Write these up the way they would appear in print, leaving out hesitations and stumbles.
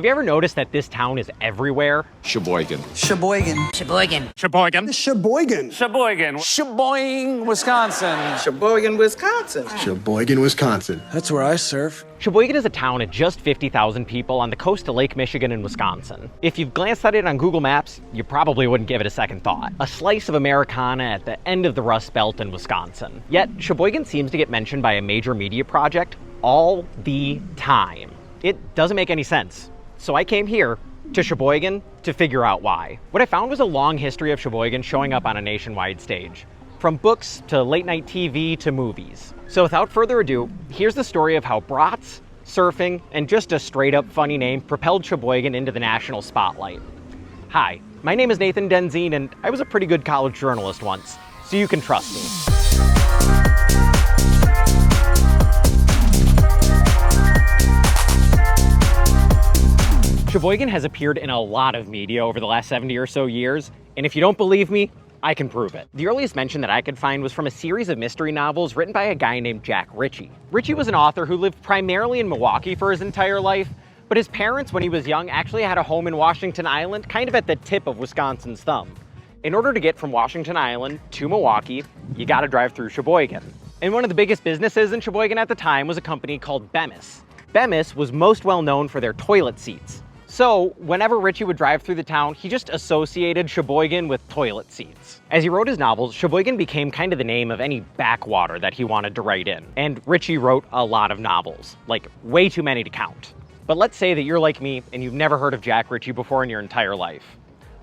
Have you ever noticed that this town is everywhere? Sheboygan. Sheboygan. Sheboygan. Sheboygan. Sheboygan. Sheboygan. Sheboygan, Wisconsin. Sheboygan, Wisconsin. Sheboygan, Wisconsin. That's where I surf. Sheboygan is a town of just 50,000 people on the coast of Lake Michigan in Wisconsin. If you've glanced at it on Google Maps, you probably wouldn't give it a second thought. A slice of Americana at the end of the Rust Belt in Wisconsin. Yet, Sheboygan seems to get mentioned by a major media project all the time. It doesn't make any sense. So I came here to Sheboygan to figure out why. What I found was a long history of Sheboygan showing up on a nationwide stage. From books to late night TV to movies. So without further ado, here's the story of how brats, surfing, and just a straight up funny name propelled Sheboygan into the national spotlight. Hi, my name is Nathan Denzine and I was a pretty good college journalist once, so you can trust me. Sheboygan has appeared in a lot of media over the last 70 or so years, and if you don't believe me, I can prove it. The earliest mention that I could find was from a series of mystery novels written by a guy named Jack Ritchie. Ritchie was an author who lived primarily in Milwaukee for his entire life, but his parents, when he was young, actually had a home in Washington Island, kind of at the tip of Wisconsin's thumb. In order to get from Washington Island to Milwaukee, you gotta drive through Sheboygan. And one of the biggest businesses in Sheboygan at the time was a company called Bemis. Bemis was most well known for their toilet seats. So, whenever Ritchie would drive through the town, he just associated Sheboygan with toilet seats. As he wrote his novels, Sheboygan became kind of the name of any backwater that he wanted to write in. And Ritchie wrote a lot of novels, like way too many to count. But let's say that you're like me and you've never heard of Jack Ritchie before in your entire life.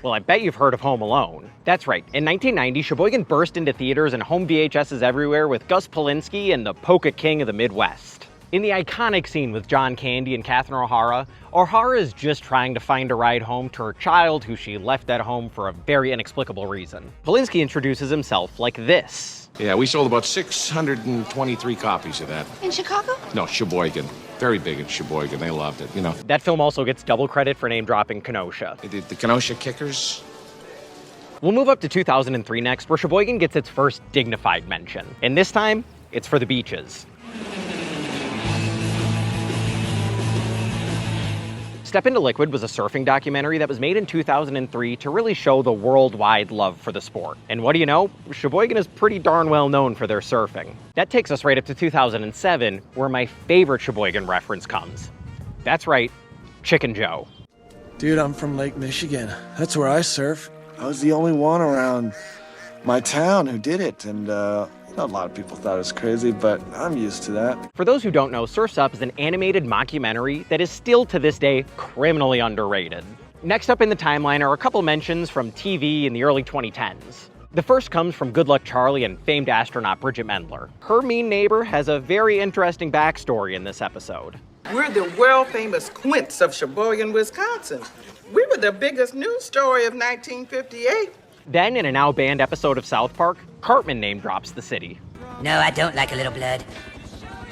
Well, I bet you've heard of Home Alone. That's right, in 1990, Sheboygan burst into theaters and home VHSs everywhere with Gus Polinski and the Polka King of the Midwest. In the iconic scene with John Candy and Catherine O'Hara, O'Hara is just trying to find a ride home to her child who she left at home for a very inexplicable reason. Polinski introduces himself like this. Yeah, we sold about 623 copies of that. In Chicago? No, Sheboygan. Very big in Sheboygan. They loved it, you know. That film also gets double credit for name-dropping Kenosha. They did the Kenosha Kickers. We'll move up to 2003 next, where Sheboygan gets its first dignified mention. And this time, it's for the beaches. Step Into Liquid was a surfing documentary that was made in 2003 to really show the worldwide love for the sport. And what do you know? Sheboygan is pretty darn well known for their surfing. That takes us right up to 2007, where my favorite Sheboygan reference comes. That's right, Chicken Joe. Dude, I'm from Lake Michigan. That's where I surf. I was the only one around my town who did it, and a lot of people thought it was crazy, but I'm used to that. For those who don't know, Surf's Up is an animated mockumentary that is still to this day criminally underrated. Next up in the timeline are a couple mentions from TV in the early 2010s. The first comes from Good Luck Charlie and famed astronaut Bridget Mendler. Her mean neighbor has a very interesting backstory in this episode. We're the world-famous Quints of Sheboygan, Wisconsin. We were the biggest news story of 1958. Then, in a now banned episode of South Park, Cartman name drops the city. No, I don't like a little blood.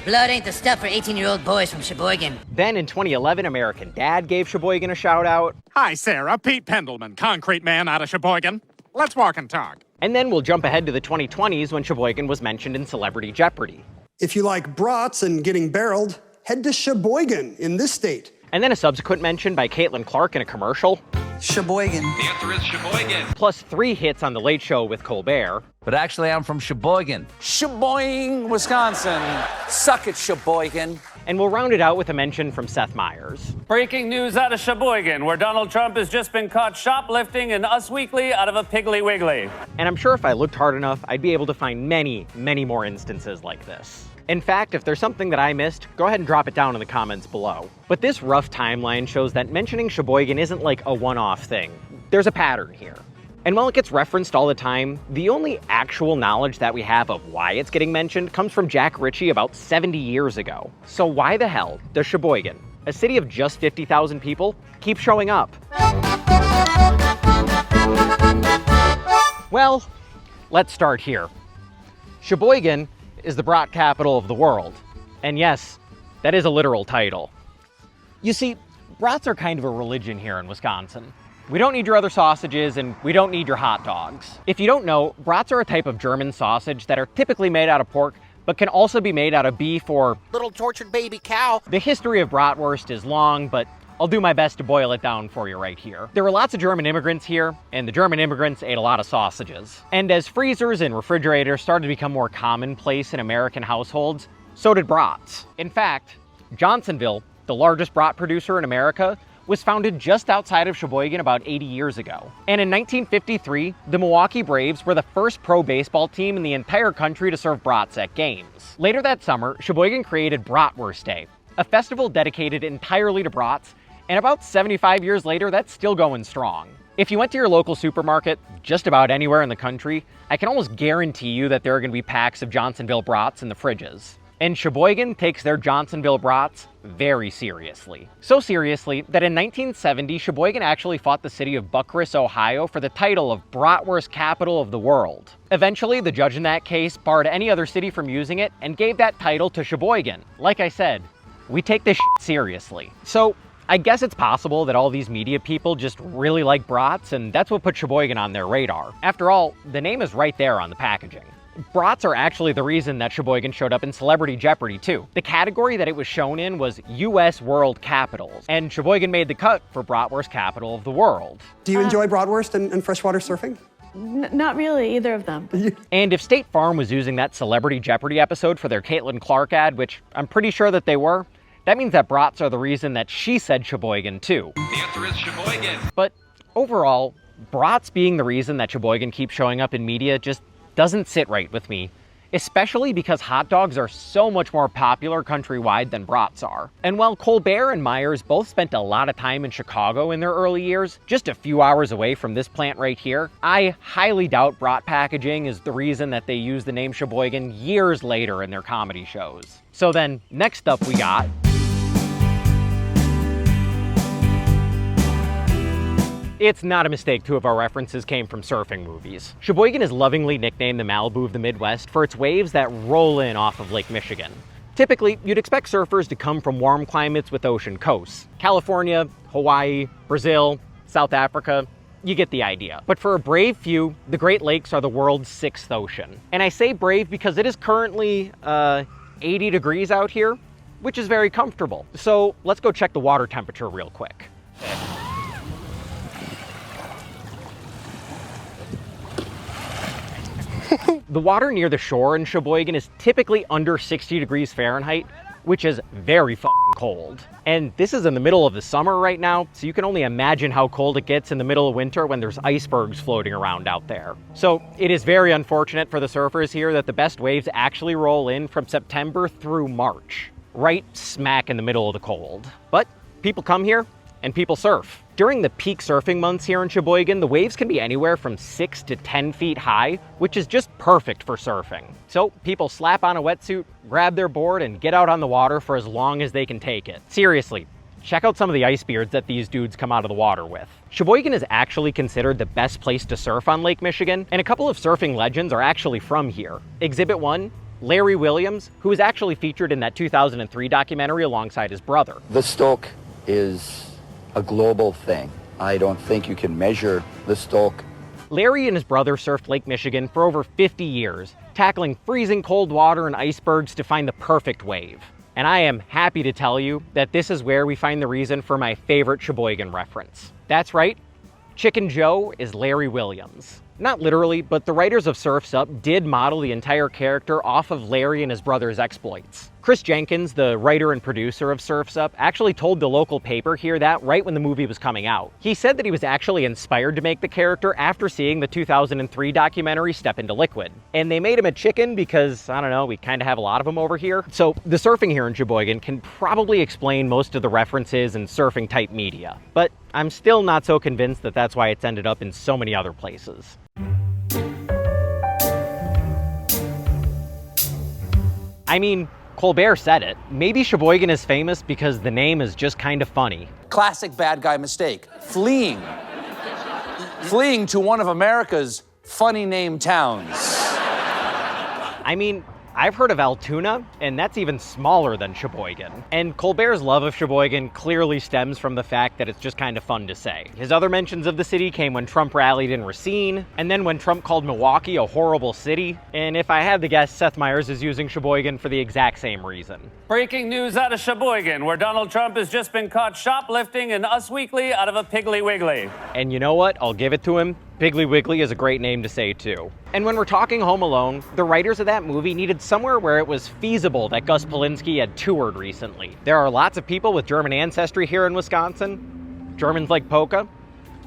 Blood ain't the stuff for 18-year-old boys from Sheboygan. Then, in 2011, American Dad gave Sheboygan a shout-out. Hi, Sarah. Pete Pendelman, concrete man out of Sheboygan. Let's walk and talk. And then we'll jump ahead to the 2020s when Sheboygan was mentioned in Celebrity Jeopardy. If you like brats and getting barreled, head to Sheboygan in this state. And then a subsequent mention by Caitlin Clark in a commercial. Sheboygan. The answer is Sheboygan. Plus 3 hits on The Late Show with Colbert. But actually, I'm from Sheboygan. Sheboygan, Wisconsin. Suck it, Sheboygan. And we'll round it out with a mention from Seth Meyers. Breaking news out of Sheboygan, where Donald Trump has just been caught shoplifting an Us Weekly out of a Piggly Wiggly. And I'm sure if I looked hard enough, I'd be able to find many, many more instances like this. In fact, if there's something that I missed, go ahead and drop it down in the comments below. But this rough timeline shows that mentioning Sheboygan isn't like a one-off thing. There's a pattern here. And while it gets referenced all the time, the only actual knowledge that we have of why it's getting mentioned comes from Jack Ritchie about 70 years ago. So why the hell does Sheboygan, a city of just 50,000 people, keep showing up? Well, let's start here. Sheboygan is the brat capital of the world. And yes, that is a literal title. You see, brats are kind of a religion here in Wisconsin. We don't need your other sausages, and we don't need your hot dogs. If you don't know, brats are a type of German sausage that are typically made out of pork, but can also be made out of beef or little tortured baby cow. The history of bratwurst is long, but I'll do my best to boil it down for you right here. There were lots of German immigrants here, and the German immigrants ate a lot of sausages. And as freezers and refrigerators started to become more commonplace in American households, so did brats. In fact, Johnsonville, the largest brat producer in America, was founded just outside of Sheboygan about 80 years ago. And in 1953, the Milwaukee Braves were the first pro baseball team in the entire country to serve brats at games. Later that summer, Sheboygan created Bratwurst Day, a festival dedicated entirely to brats, and about 75 years later, that's still going strong. If you went to your local supermarket, just about anywhere in the country, I can almost guarantee you that there are going to be packs of Johnsonville brats in the fridges. And Sheboygan takes their Johnsonville brats very seriously. So seriously that in 1970, Sheboygan actually fought the city of Bucyrus, Ohio for the title of Bratwurst Capital of the World. Eventually, the judge in that case barred any other city from using it and gave that title to Sheboygan. Like I said, we take this shit seriously. So I guess it's possible that all these media people just really like brats, and that's what put Sheboygan on their radar. After all, the name is right there on the packaging. Brats are actually the reason that Sheboygan showed up in Celebrity Jeopardy too. The category that it was shown in was U.S. World Capitals, and Sheboygan made the cut for Bratwurst Capital of the World. Do you enjoy bratwurst and freshwater surfing? Not really, either of them. And if State Farm was using that Celebrity Jeopardy episode for their Caitlin Clark ad, which I'm pretty sure that they were, that means that brats are the reason that she said Sheboygan too. The answer is Sheboygan. But overall, brats being the reason that Sheboygan keeps showing up in media just doesn't sit right with me, especially because hot dogs are so much more popular countrywide than brats are. And while Colbert and Myers both spent a lot of time in Chicago in their early years, just a few hours away from this plant right here, I highly doubt brat packaging is the reason that they use the name Sheboygan years later in their comedy shows. So then, next up we got It's not a mistake two of our references came from surfing movies. Sheboygan is lovingly nicknamed the Malibu of the Midwest for its waves that roll in off of Lake Michigan. Typically, you'd expect surfers to come from warm climates with ocean coasts. California, Hawaii, Brazil, South Africa, you get the idea. But for a brave few, the Great Lakes are the world's sixth ocean. And I say brave because it is currently 80 degrees out here, which is very comfortable. So let's go check the water temperature real quick. The water near the shore in Sheboygan is typically under 60 degrees Fahrenheit, which is very fucking cold. And this is in the middle of the summer right now, so you can only imagine how cold it gets in the middle of winter when there's icebergs floating around out there. So it is very unfortunate for the surfers here that the best waves actually roll in from September through March, right smack in the middle of the cold. But people come here and people surf. During the peak surfing months here in Sheboygan, the waves can be anywhere from 6 to 10 feet high, which is just perfect for surfing. So people slap on a wetsuit, grab their board, and get out on the water for as long as they can take it. Seriously, check out some of the ice beards that these dudes come out of the water with. Sheboygan is actually considered the best place to surf on Lake Michigan, and a couple of surfing legends are actually from here. Exhibit 1, Larry Williams, who was actually featured in that 2003 documentary alongside his brother. The Stoke is a global thing. I don't think you can measure the Stoke. Larry and his brother surfed Lake Michigan for over 50 years, tackling freezing cold water and icebergs to find the perfect wave. And I am happy to tell you that this is where we find the reason for my favorite Sheboygan reference. That's right, Chicken Joe is Larry Williams. Not literally, but the writers of Surf's Up did model the entire character off of Larry and his brother's exploits. Chris Jenkins, the writer and producer of Surf's Up, actually told the local paper here that right when the movie was coming out. He said that he was actually inspired to make the character after seeing the 2003 documentary Step Into Liquid. And they made him a chicken because, I don't know, we kind of have a lot of them over here. So the surfing here in Sheboygan can probably explain most of the references in surfing type media. But I'm still not so convinced that that's why it's ended up in so many other places. I mean, Colbert said it. Maybe Sheboygan is famous because the name is just kind of funny. Classic bad guy mistake. Fleeing. Fleeing to one of America's funny name towns. I mean, I've heard of Altoona, and that's even smaller than Sheboygan. And Colbert's love of Sheboygan clearly stems from the fact that it's just kind of fun to say. His other mentions of the city came when Trump rallied in Racine, and then when Trump called Milwaukee a horrible city. And if I had to guess, Seth Meyers is using Sheboygan for the exact same reason. Breaking news out of Sheboygan, where Donald Trump has just been caught shoplifting an Us Weekly out of a Piggly Wiggly. And you know what? I'll give it to him. Piggly Wiggly is a great name to say too. And when we're talking Home Alone, the writers of that movie needed somewhere where it was feasible that Gus Polinski had toured recently. There are lots of people with German ancestry here in Wisconsin. Germans like polka.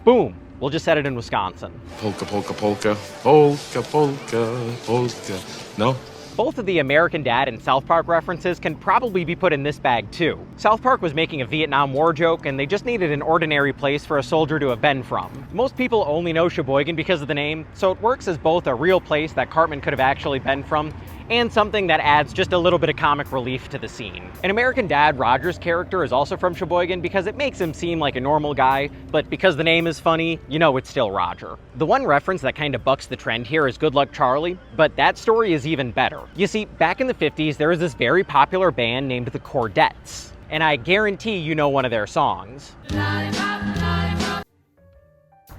Boom, we'll just set it in Wisconsin. Polka, polka, polka, polka, polka, polka. No? Both of the American Dad and South Park references can probably be put in this bag too. South Park was making a Vietnam War joke, and they just needed an ordinary place for a soldier to have been from. Most people only know Sheboygan because of the name, so it works as both a real place that Cartman could have actually been from, and something that adds just a little bit of comic relief to the scene. An American Dad, Roger's character, is also from Sheboygan because it makes him seem like a normal guy, but because the name is funny, you know it's still Roger. The one reference that kind of bucks the trend here is Good Luck Charlie, but that story is even better. You see, back in the 50s, there was this very popular band named the Chordettes, and I guarantee you know one of their songs.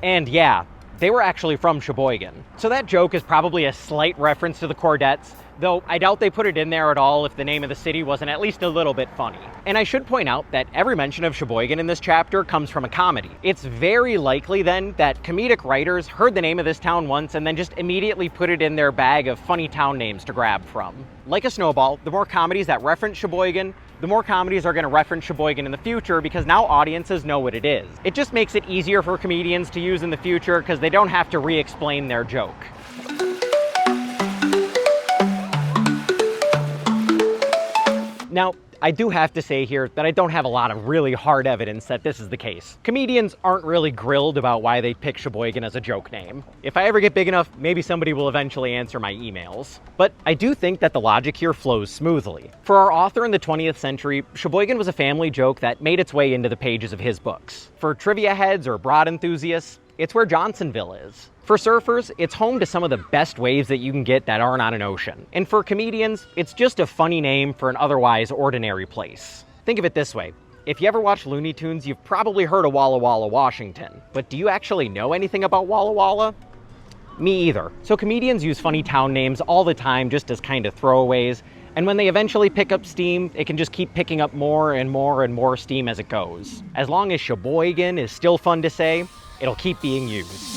And yeah, they were actually from Sheboygan. So that joke is probably a slight reference to the Chordettes, though I doubt they put it in there at all if the name of the city wasn't at least a little bit funny. And I should point out that every mention of Sheboygan in this chapter comes from a comedy. It's very likely then that comedic writers heard the name of this town once and then just immediately put it in their bag of funny town names to grab from. Like a snowball, the more comedies that reference Sheboygan, the more comedies are going to reference Sheboygan in the future because now audiences know what it is. It just makes it easier for comedians to use in the future because they don't have to re-explain their joke. Now, I do have to say here that I don't have a lot of really hard evidence that this is the case. Comedians aren't really grilled about why they pick Sheboygan as a joke name. If I ever get big enough, maybe somebody will eventually answer my emails. But I do think that the logic here flows smoothly. For our author in the 20th century, Sheboygan was a family joke that made its way into the pages of his books. For trivia heads or broad enthusiasts, it's where Johnsonville is. For surfers, it's home to some of the best waves that you can get that aren't on an ocean. And for comedians, it's just a funny name for an otherwise ordinary place. Think of it this way. If you ever watch Looney Tunes, you've probably heard of Walla Walla, Washington. But do you actually know anything about Walla Walla? Me either. So comedians use funny town names all the time just as kind of throwaways. And when they eventually pick up steam, it can just keep picking up more and more and more steam as it goes. As long as Sheboygan is still fun to say, it'll keep being used.